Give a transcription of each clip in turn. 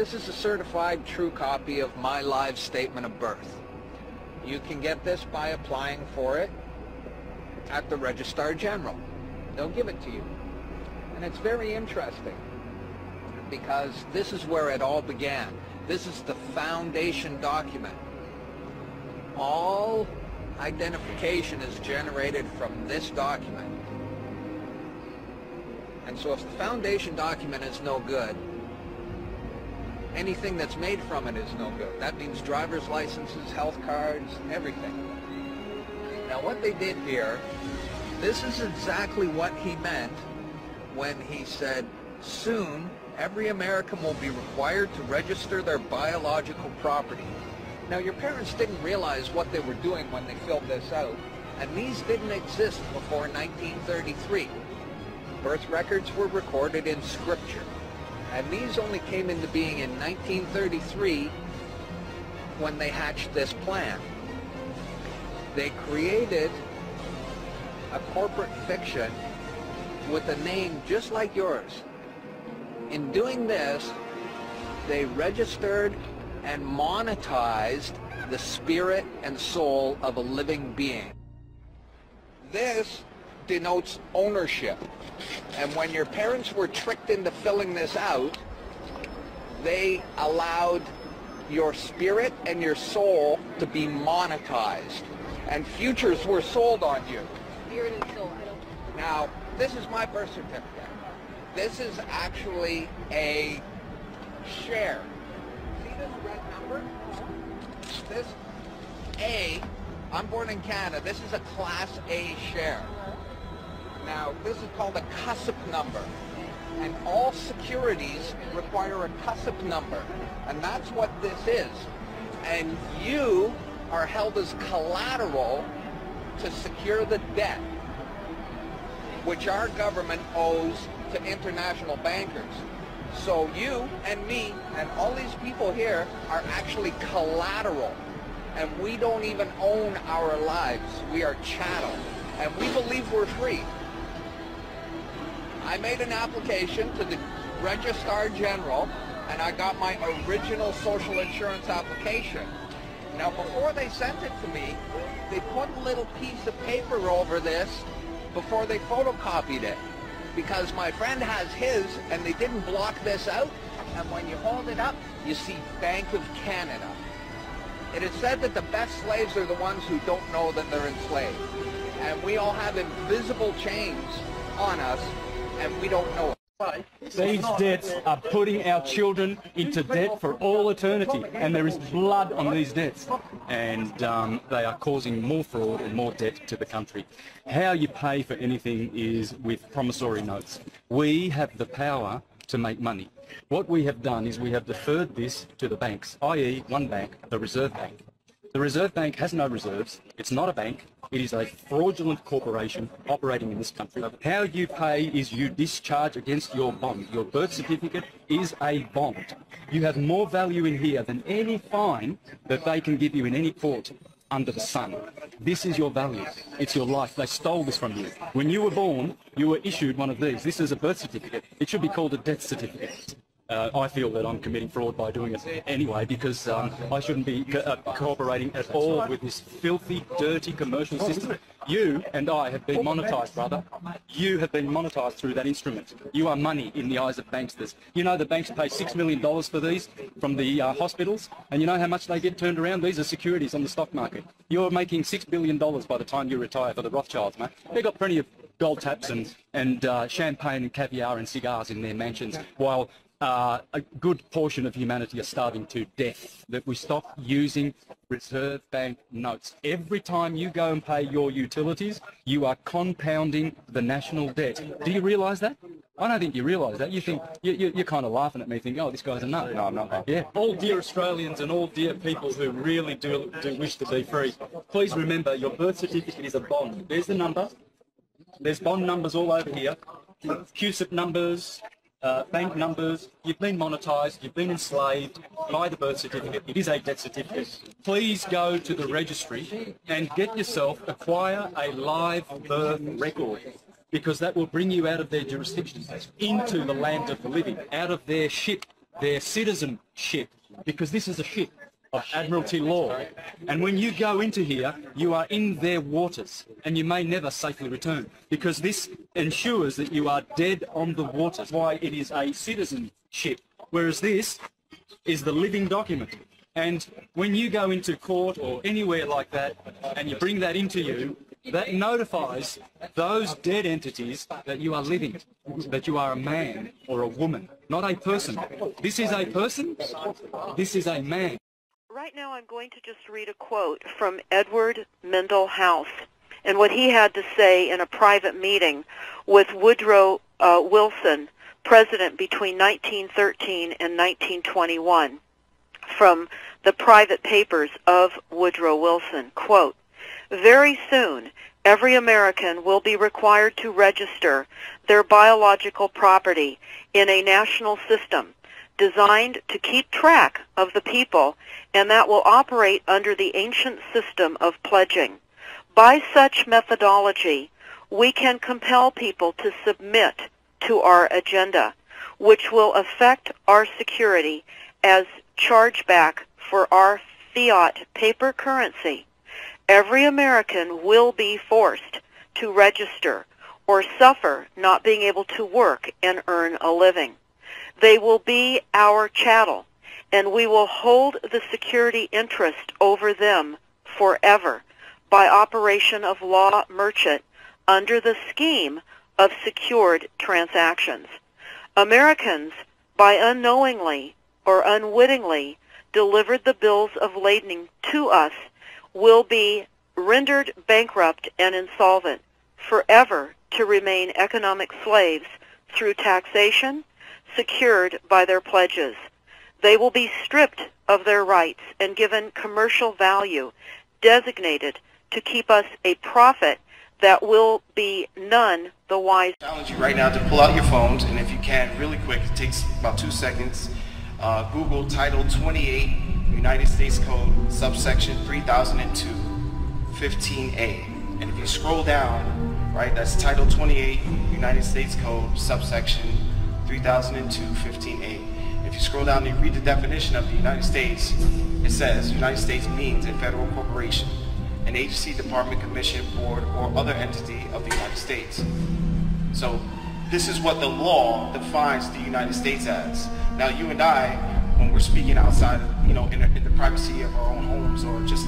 this is a certified true copy of my live statement of birth. You can get this by applying for it at the Registrar General. They'll give it to you. And it's very interesting because this is where it all began. This is the foundation document. All identification is generated from this document. And so if the foundation document is no good, anything that's made from it is no good. That means driver's licenses, health cards, everything. Now what they did here, this is exactly what he meant when he said, soon every American will be required to register their biological property. Now your parents didn't realize what they were doing when they filled this out, and these didn't exist before 1933. Birth records were recorded in scripture, and these only came into being in 1933 when they hatched this plan. They created a corporate fiction with a name just like yours. In doing this, they registered and monetized the spirit and soul of a living being. This denotes ownership. And when your parents were tricked into filling this out, they allowed your spirit and your soul to be monetized. And futures were sold on you. Spirit and soul, I don't... Now, this is my birth certificate. This is actually a share. See this red number? This A, I'm born in Canada, this is a Class A share. Now, this is called a CUSP number. And all securities require a CUSP number. And that's what this is. And you are held as collateral to secure the debt which our government owes to international bankers. So you and me and all these people here are actually collateral, and we don't even own our lives. We are chattel, and we believe we're free. I made an application to the Registrar General, and I got my original social insurance application. Now, before they sent it to me, they put a little piece of paper over this before they photocopied it, because my friend has his and they didn't block this out, and when you hold it up you see Bank of Canada. It is said that the best slaves are the ones who don't know that they're enslaved, and we all have invisible chains on us and we don't know it. These debts are putting our children into debt for all eternity, and there is blood on these debts, and they are causing more fraud and more debt to the country. How you pay for anything is with promissory notes. We have the power to make money. What we have done is we have deferred this to the banks, i.e. one bank, the Reserve Bank. The Reserve Bank has no reserves. It's not a bank. It is a fraudulent corporation operating in this country. How you pay is you discharge against your bond. Your birth certificate is a bond. You have more value in here than any fine that they can give you in any court under the sun. This is your value. It's your life. They stole this from you. When you were born, you were issued one of these. This is a birth certificate. It should be called a death certificate. I feel that I'm committing fraud by doing it anyway, because I shouldn't be cooperating at all with this filthy, dirty commercial system. You and I have been monetised, brother. You have been monetised through that instrument. You are money in the eyes of banksters. You know the banks pay $6 million for these from the hospitals, and you know how much they get turned around? These are securities on the stock market. You're making $6 billion by the time you retire for the Rothschilds, mate. They've got plenty of gold taps and champagne and caviar and cigars in their mansions, while a good portion of humanity are starving to death. That we stop using Reserve Bank notes. Every time you go and pay your utilities, you are compounding the national debt. Do you realise that? I don't think you realise that. You think, you're kind of laughing at me thinking, oh, this guy's a nut. No, I'm not. Yeah. All dear Australians and all dear people who really do wish to be free, please remember your birth certificate is a bond. There's the number. There's bond numbers all over here. QSIP numbers, bank numbers. You've been monetised, you've been enslaved by the birth certificate. It is a death certificate. Please go to the registry and get yourself, acquire a live birth record, because that will bring you out of their jurisdiction, into the land of the living, out of their shit their citizenship, because this is a ship of Admiralty law. And when you go into here, you are in their waters, and you may never safely return, because this ensures that you are dead on the waters. Why it is a citizenship, whereas this is the living document. And when you go into court or anywhere like that, and you bring that into you, that notifies those dead entities that you are living, that you are a man or a woman, not a person. This is a person, this is a man. Right now I'm going to just read a quote from Edward Mendell House and what he had to say in a private meeting with Woodrow Wilson, president between 1913 and 1921, from the private papers of Woodrow Wilson. Quote, "Very soon, every American will be required to register their biological property in a national system designed to keep track of the people, and that will operate under the ancient system of pledging. By such methodology, we can compel people to submit to our agenda, which will affect our security as chargeback for our fiat paper currency. Every American will be forced to register or suffer not being able to work and earn a living. They will be our chattel, and we will hold the security interest over them forever by operation of law merchant under the scheme of secured transactions. Americans, by unknowingly or unwittingly delivered the bills of lading to us, will be rendered bankrupt and insolvent, forever to remain economic slaves through taxation secured by their pledges. They will be stripped of their rights and given commercial value, designated to keep us a profit that will be none the wiser." I challenge you right now to pull out your phones, and if you can, really quick, it takes about 2 seconds, Google Title 28, United States Code, subsection 3002, 15A. And if you scroll down, right, that's Title 28, United States Code, subsection 3002, 15A. If you scroll down and you read the definition of the United States, it says United States means a federal corporation, an agency, department, commission, board, or other entity of the United States. So this is what the law defines the United States as. Now you and I, when we're speaking outside, in the privacy of our own homes, or just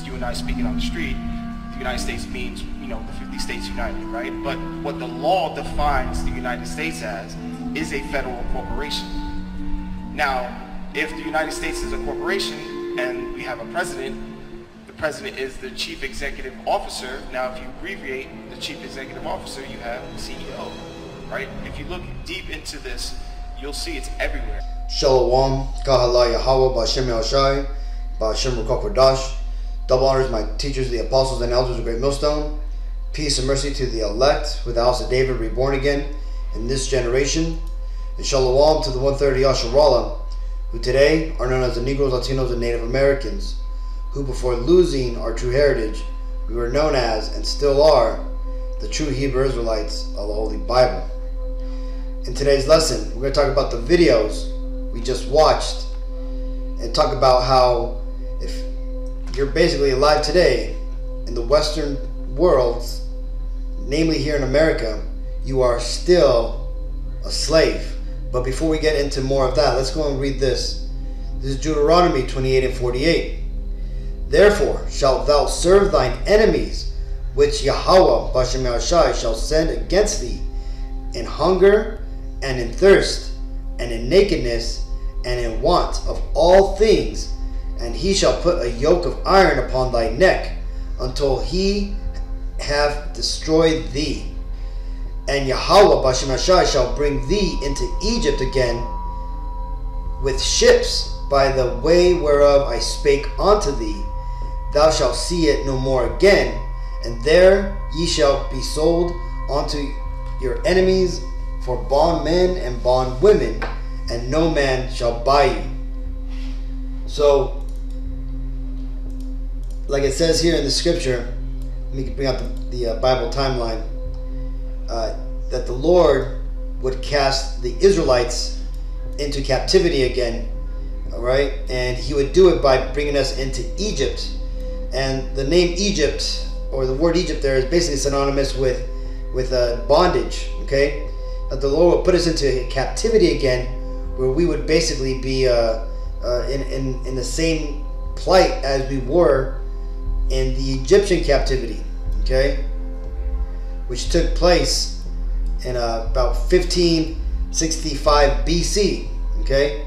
you and I speaking on the street, the United States means, the 50 States United, right? But what the law defines the United States as is a federal corporation. Now, if the United States is a corporation and we have a president, the president is the chief executive officer. Now, if you abbreviate the chief executive officer, you have CEO, right? If you look deep into this, you'll see it's everywhere. Shalom, Kahala Yahweh, Ba'Shem Yahushai, Ba'Shem Rukokwadash. Double honors my teachers, the apostles and elders of Great Millstone. Peace and mercy to the elect, with the house of David reborn again in this generation. And shalom to the 130 Yasharallah, who today are known as the Negroes, Latinos, and Native Americans, who before losing our true heritage, we were known as, and still are, the true Hebrew Israelites of the Holy Bible. In today's lesson, we're going to talk about the videos we just watched, and talk about how if you're basically alive today in the Western world, namely here in America, you are still a slave. But before we get into more of that, let's go and read this. This is Deuteronomy 28 and 48. Therefore shalt thou serve thine enemies, which Yahweh Ba'Shem Yahushai shall send against thee, in hunger and in thirst, and in nakedness, and in want of all things, and he shall put a yoke of iron upon thy neck, until he have destroyed thee. And Yahweh Ba'Shem Yahushai shall bring thee into Egypt again with ships by the way whereof I spake unto thee. Thou shalt see it no more again, and there ye shall be sold unto your enemies for bondmen and bondwomen, and no man shall buy you. So, like it says here in the scripture, let me bring up the Bible timeline, that the Lord would cast the Israelites into captivity again, all right? And he would do it by bringing us into Egypt. And the name Egypt, or the word Egypt there, is basically synonymous with bondage, okay? That the Lord would put us into captivity again, where we would basically be in the same plight as we were in the Egyptian captivity, okay? Which took place in about 1565 BC, okay?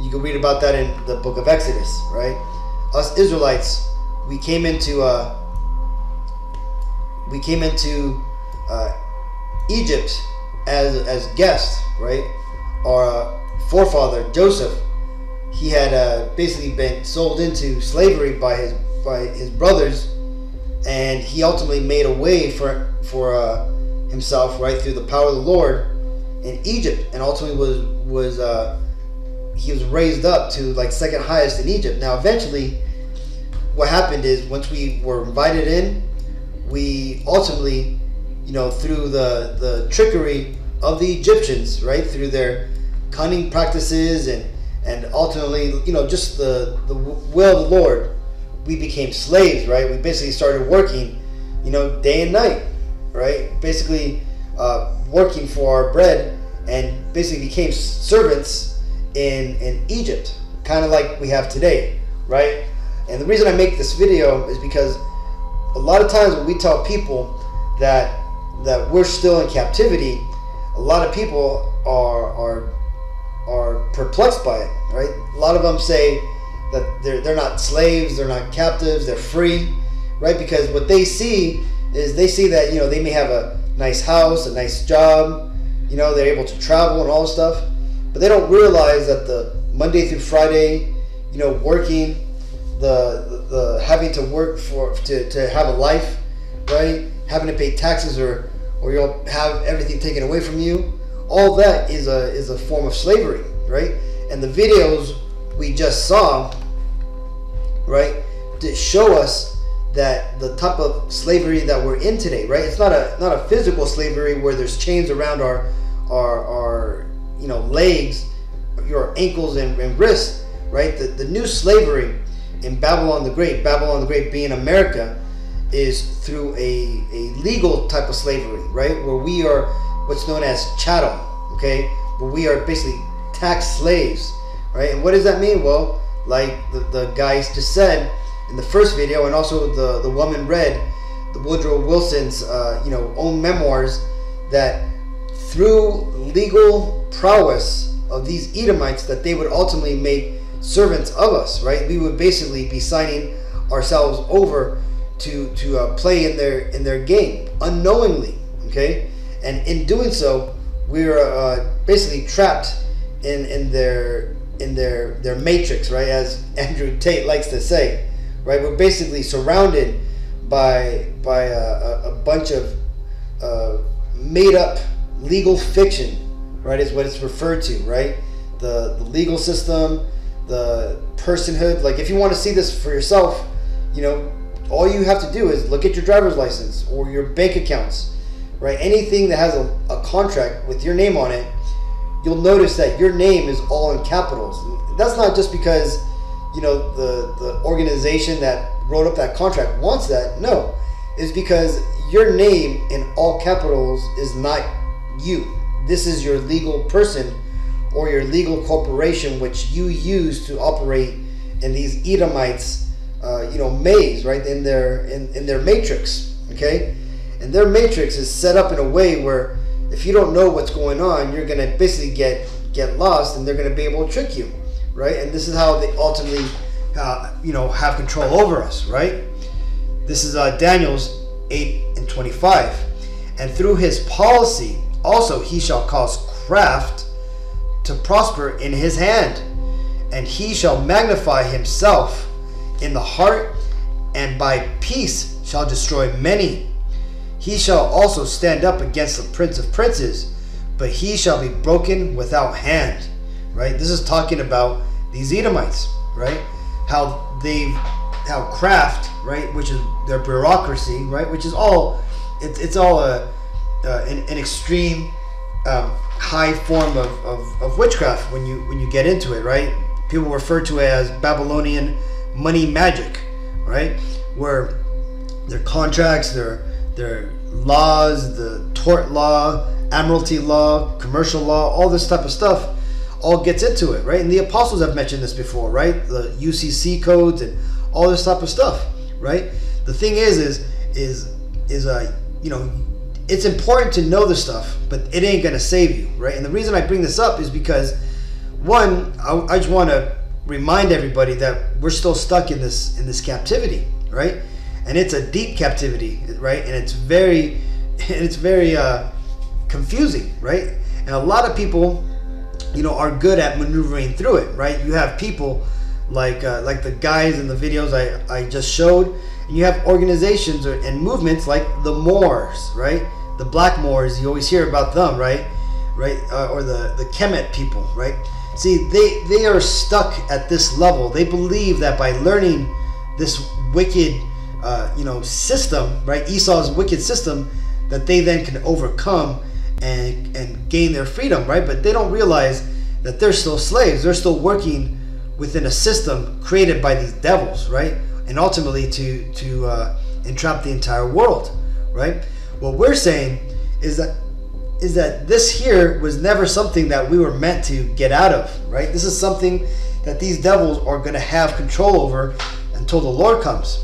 You can read about that in the book of Exodus, right? Us Israelites, we came into Egypt as guests, right? Our forefather Joseph, he had basically been sold into slavery by his brothers, and he ultimately made a way for himself, right, through the power of the Lord in Egypt, and ultimately he was raised up to like second highest in Egypt. Now eventually what happened is, once we were invited in, we ultimately, through the trickery of the Egyptians, right, through their cunning practices and ultimately, just the will of the Lord, we became slaves, right? We basically started working, day and night, right? Basically working for our bread, and basically became servants in Egypt, kind of like we have today, right? And the reason I make this video is because a lot of times when we tell people that we're still in captivity, a lot of people are perplexed by it, right? A lot of them say that they're not slaves, they're not captives, they're free, right? Because what they see is, they see that they may have a nice house, a nice job, they're able to travel and all this stuff, but they don't realize that the Monday through Friday, working, the having to work to have a life, right? Having to pay taxes, or you'll have everything taken away from you. All that is a form of slavery, right? And the videos we just saw, right, to show us that the type of slavery that we're in today, right? It's not a physical slavery where there's chains around our legs, your ankles and wrists, right? The new slavery in Babylon the Great being America, is through a legal type of slavery, right? Where we are what's known as chattel, okay? Where we are basically tax slaves, right? And what does that mean? Well, like the guys just said in the first video, and also the woman read the Woodrow Wilson's own memoirs, that through legal prowess of these Edomites, that they would ultimately make servants of us, right? We would basically be signing ourselves over to play in their game unknowingly, okay? And in doing so, we're basically trapped in their matrix, right? As Andrew Tate likes to say, right? We're basically surrounded by a bunch of made up legal fiction, right? Is what it's referred to, right? The legal system, the personhood. Like, if you want to see this for yourself, all you have to do is look at your driver's license or your bank accounts, right? Anything that has a contract with your name on it, you'll notice that your name is all in capitals. That's not just because the organization that wrote up that contract wants that. No, it's because your name in all capitals is not you. This is your legal person or your legal corporation, which you use to operate in these Edomites maze, right? In their matrix, okay? And their matrix is set up in a way where if you don't know what's going on, you're gonna basically get lost, and they're gonna be able to trick you, right? And this is how they ultimately have control over us, right? This is Daniel's 8:25. And through his policy also he shall cause craft to prosper in his hand, and he shall magnify himself in the heart, and by peace shall destroy many. He shall also stand up against the prince of princes, but he shall be broken without hand. Right? This is talking about these Edomites, right? How craft, right, which is their bureaucracy, right, which is all, it's all an extreme high form of witchcraft when you get into it, right? People refer to it as Babylonian money magic, right? Where their contracts, their laws, the tort law, admiralty law, commercial law, all this type of stuff all gets into it, right? And the apostles have mentioned this before, right? The UCC codes and all this type of stuff, right? The thing is it's important to know this stuff, but it ain't gonna save you, right? And the reason I bring this up is because, one, I just want to remind everybody that we're still stuck in this captivity, right? And it's a deep captivity, right? And it's very confusing, right? And a lot of people, are good at maneuvering through it, right? You have people like the guys in the videos I just showed, and you have organizations and movements like the Moors, right? The Black Moors, you always hear about them, right? Or the Kemet people, right? See, they are stuck at this level. They believe that by learning this wicked, system, right? Esau's wicked system, that they then can overcome and gain their freedom, right? But they don't realize that they're still slaves. They're still working within a system created by these devils, right? And ultimately to entrap the entire world, right? What we're saying is that this here was never something that we were meant to get out of, right? This is something that these devils are going to have control over until the Lord comes.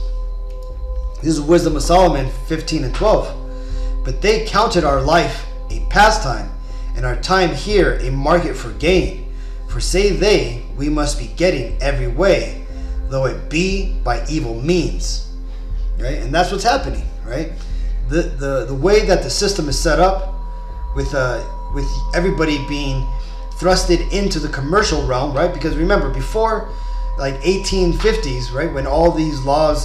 This is Wisdom of Solomon 15 and 12. But they counted our life a pastime, and our time here a market for gain. For say they, we must be getting every way, though it be by evil means, right? And that's what's happening, right? The way that the system is set up, with everybody being thrusted into the commercial realm, right? Because remember, before like 1850s, right, when all these laws,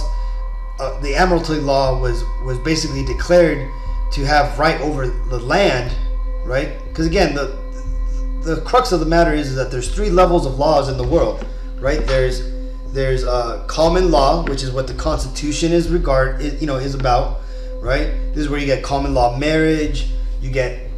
the Admiralty law was basically declared to have right over the land, right? Because again, the crux of the matter is that there's three levels of laws in the world, right? There's common law, which is what the Constitution is about, right? This is where you get common law marriage, you get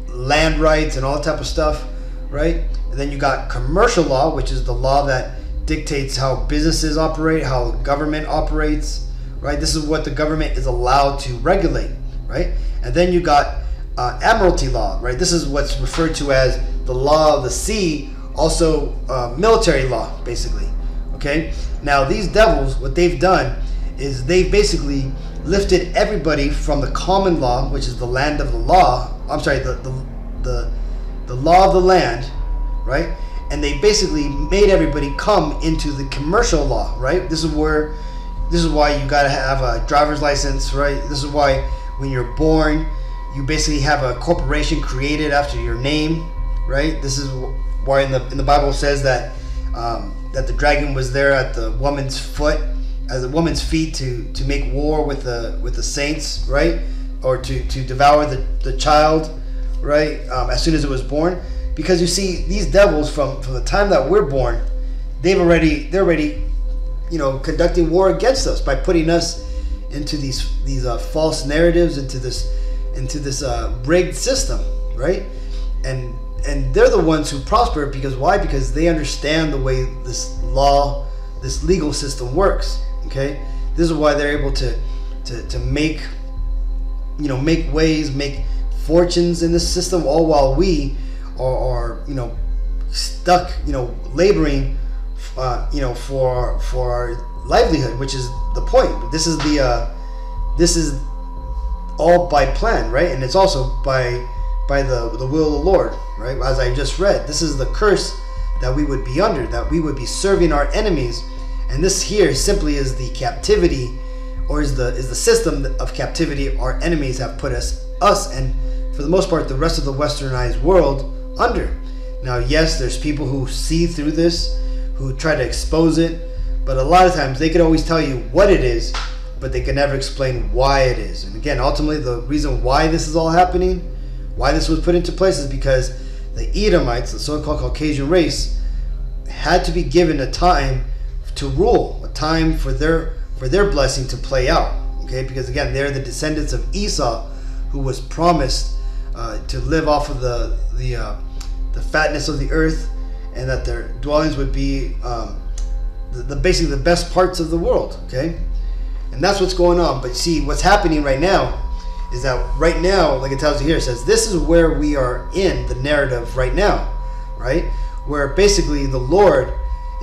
land rights and all that type of stuff, right? And then you got commercial law, which is the law that dictates how businesses operate, how the government operates, right? This is what the government is allowed to regulate, right? And then you got admiralty law, right? This is what's referred to as the law of the sea, also military law, basically, okay? Now, these devils, what they've done is they've basically lifted everybody from the common law, which is the land of the law, the law of the land, right? And they basically made everybody come into the commercial law, right? This is why you gotta have a driver's license, right? This is why when you're born, you basically have a corporation created after your name, right? This is why in the Bible says that that the dragon was there at the woman's foot, at the woman's feet to make war with the saints, right? Or to devour the child, right? As soon as it was born, because you see, these devils from the time that we're born, they're already conducting war against us by putting us into these false narratives, into this rigged system, right? And they're the ones who prosper because why? Because they understand the way this legal system works. Okay, this is why they're able to make ways, make fortunes in this system, all while we are stuck, laboring, for our livelihood, which is the point. This is all by plan, right? And it's also by the will of the Lord, right? As I just read, this is the curse that we would be under, that we would be serving our enemies. And this here simply is the captivity, or is the system of captivity our enemies have put us and for the most part the rest of the westernized world under. Now, yes, there's people who see through this, who try to expose it, but a lot of times they could always tell you what it is, but they can never explain why it is. And again, ultimately the reason why this is all happening, why this was put into place, is because the Edomites, the so-called Caucasian race, had to be given a time to rule, a time for their blessing to play out, okay? Because again, they're the descendants of Esau, who was promised to live off of the fatness of the earth, and that their dwellings would be basically the best parts of the world. Okay, and that's what's going on. But see, what's happening right now is that right now, like it tells you here, it says this is where we are in the narrative right now, right? Where basically the Lord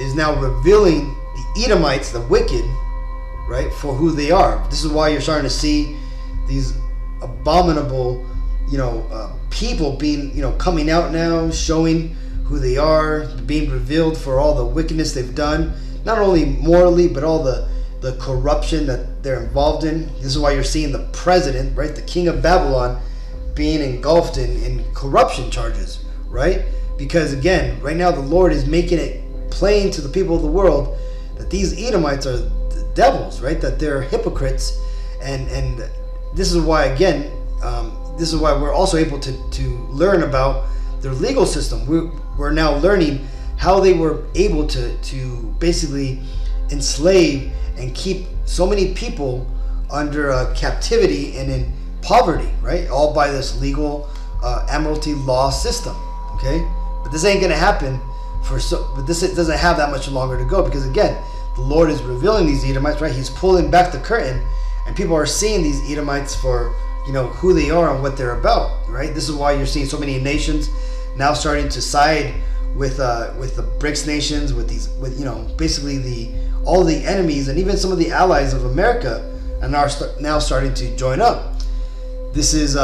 is now revealing the Edomites, the wicked, right, for who they are. This is why you're starting to see these abominable, people being, coming out now, showing who they are, being revealed for all the wickedness they've done, not only morally, but all the corruption that they're involved in. This is why you're seeing the president, right, the king of Babylon, being engulfed in corruption charges, right? Because again, right now the Lord is making it plain to the people of the world that these Edomites are the devils, right? That they're hypocrites, and this is why, again, this is why we're also able to learn about their legal system. We're now learning how they were able to basically enslave and keep so many people under captivity and in poverty, right? All by this legal admiralty law system. Okay, but this ain't gonna happen but this doesn't have that much longer to go, because again, the Lord is revealing these Edomites, right? He's pulling back the curtain, and people are seeing these Edomites for who they are and what they're about, right? This is why you're seeing so many nations now starting to side with the BRICS nations, with basically all the enemies, and even some of the allies of America, and are now starting to join up. This is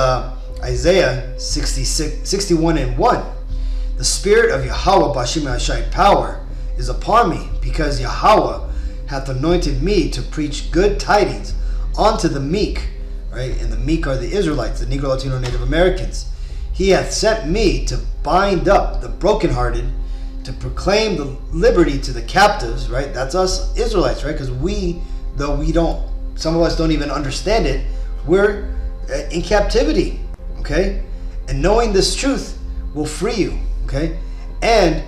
Isaiah 61:1. The Spirit of Yahweh Bashim Ashai power is upon me, because Yahweh hath anointed me to preach good tidings unto the meek, right? And the meek are the Israelites, the Negro, Latino, Native Americans. He hath sent me to bind up the brokenhearted, to proclaim the liberty to the captives, right? That's us Israelites, right? Because some of us don't even understand it, we're in captivity, okay? And knowing this truth will free you, okay? And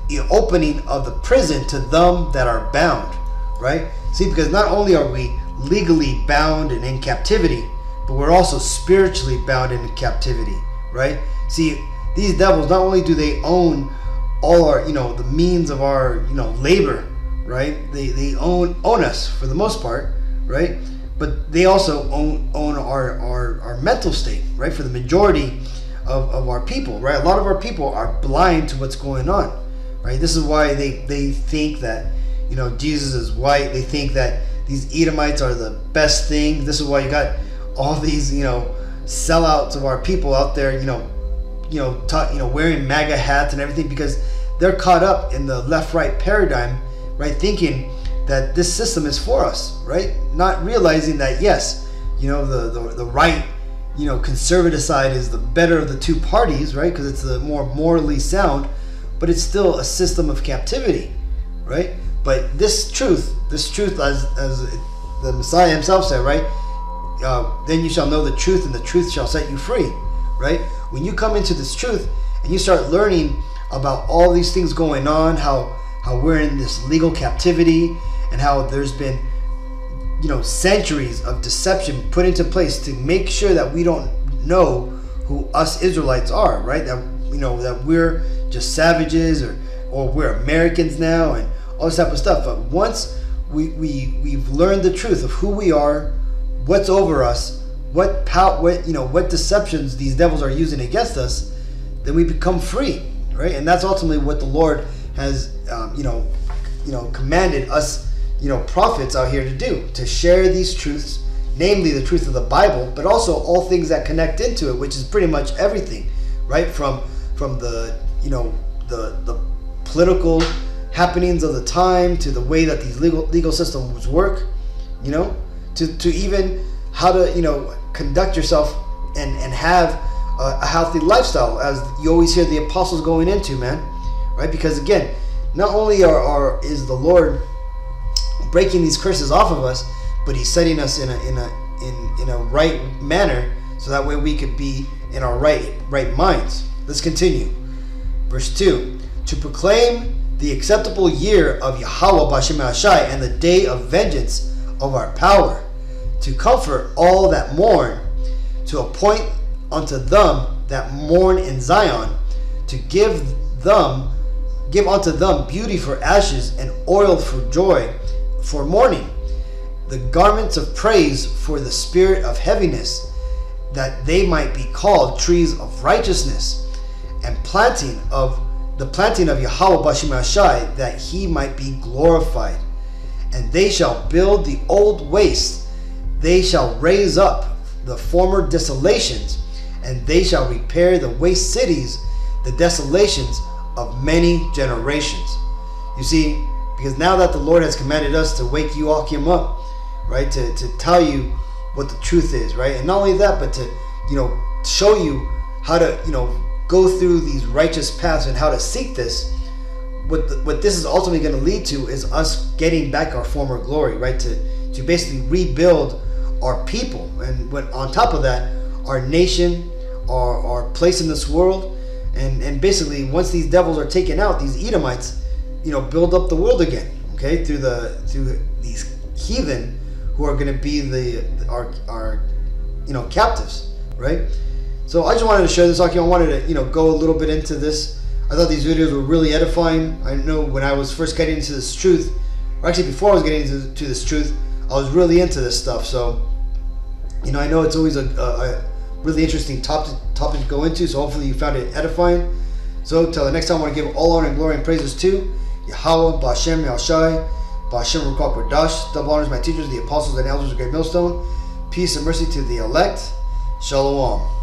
the opening of the prison to them that are bound, right? See, because not only are we legally bound and in captivity, but we're also spiritually bound in captivity, right? See, these devils, not only do they own all our, the means of our, labor, right? They own us for the most part, right? But they also own our mental state, right? For the majority of our people, right? A lot of our people are blind to what's going on, right? This is why they think that, Jesus is white. They think that these Edomites are the best thing. This is why you got all these, sellouts of our people out there, wearing MAGA hats and everything, because they're caught up in the left-right paradigm, right? Thinking that this system is for us, right? Not realizing that, yes, the right, conservative side is the better of the two parties, right? Because it's the more morally sound, but it's still a system of captivity, right? But this truth, as the Messiah himself said, right? Then you shall know the truth, and the truth shall set you free, right? When you come into this truth and you start learning about all these things going on, how we're in this legal captivity, and how there's been, centuries of deception put into place to make sure that we don't know who us Israelites are, right? That, that we're just savages, or we're Americans now, and all this type of stuff. But once we've learned the truth of who we are, what's over us, what deceptions these devils are using against us, then we become free, right? And that's ultimately what the Lord has, commanded us, prophets out here to do, to share these truths, namely the truth of the Bible, but also all things that connect into it, which is pretty much everything, right? From the the political happenings of the time, to the way that these legal systems work, to even how to conduct yourself and have a healthy lifestyle, as you always hear the apostles going into, man, right? Because again, not only is the Lord breaking these curses off of us, but He's setting us in a right manner, so that way we could be in our right minds. Let's continue. Verse 2: to proclaim the acceptable year of Yahweh Bashim Ashai, and the day of vengeance of our power, to comfort all that mourn, to appoint unto them that mourn in Zion, to give unto them beauty for ashes and oil for joy for mourning, the garments of praise for the spirit of heaviness, that they might be called trees of righteousness, and the planting of Yahweh B'Shem Yahshai, that he might be glorified. And they shall build the old waste, they shall raise up the former desolations, and they shall repair the waste cities, the desolations of many generations. You see, because now that the Lord has commanded us to wake you all him up, right, to tell you what the truth is, right, and not only that, but to, you know, show you how to, you know, go through these righteous paths and how to seek this. What this is ultimately going to lead to is us getting back our former glory, right, to basically rebuild our people, and on top of that, our nation, our place in this world, and basically once these devils are taken out, these Edomites, you know, build up the world again, okay, through these heathen who are going to be our you know, captives, right? So I just wanted to share this. I wanted to, you know, go a little bit into this. I thought these videos were really edifying. I know when I was first getting into this truth, or actually before I was getting into this truth, I was really into this stuff. So, you know, I know it's always a really interesting topic to go into. So hopefully you found it edifying. So till the next time, I want to give all honor and glory and praises to Yahweh, B'Shem Yahshai, B'Shem Ruach Kodash. Double honors my teachers, the apostles and elders of Great Millstone. Peace and mercy to the elect. Shalom.